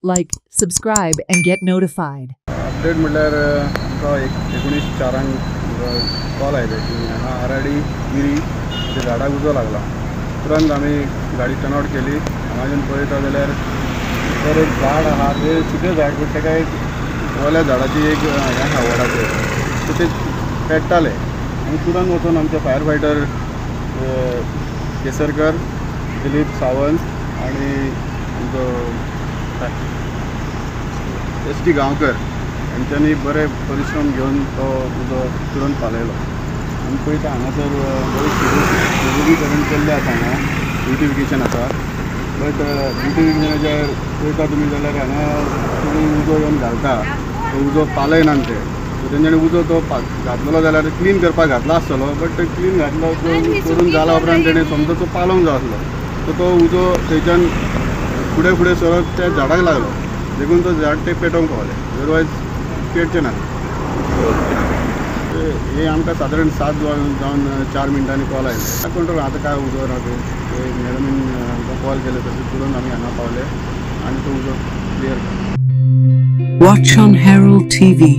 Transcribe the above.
like, subscribe, and get notified. Update म्हटल्यार आमकां 19:04 call आयले की हांगा आराडी मिरी त्या झाडाक उजो लागला. तुरंत आमी गाडी टर्न आउट केली. हांगाच्यान पळयता जाल्यार तर एक झाड आहा तें सुकें झाड बट ताका एक वल्या झाडाची एक हें आहा वडाचेर सो ते पेट्टाले आनी तुरंत वचून आमचे फायर फायटर केसरकर, दिलीप सावंत आनी आमचो एस टी गांवकर यांच्यानी बरे परिश्रम घेवन तो उजो तुरंत पालयलो. आमी पळयता हांगासर बरें सुशोभीकरण केल्लें आसा. हांगा ब्युटिफिकेशन आसा बट ब्युटिफिकेशनाचेर पळयता तुमी जाल्यार हांगा कोणी उजो येवन घालता तो उजो पालयनात ते. सो तेंच्यांनी उजो तो घातलेलो जाल्यार क्लीन करपाक घातलो आसतलो बट क्लीन घातलो करून जाला उपरांत तेणें समजा तो पालोवंक जाय आसलो. सो तो उजो थंयच्यान फुडें फुडें सरत त्या झाडाक लागलो देखून तो झाड ते पेटोवंक पावलें. अदरवायज पेटचें ना. हे आमकां सादारण 7 जावन 4 मिनटांनी कॉल आयले. कंट्रोल आतां काय उजो ना ते मॅडमीन आमकां कॉल केले तशें तुरंत आमी हांगा पावले आनी तो उजो क्लियर केलो. Watch on Herald TV.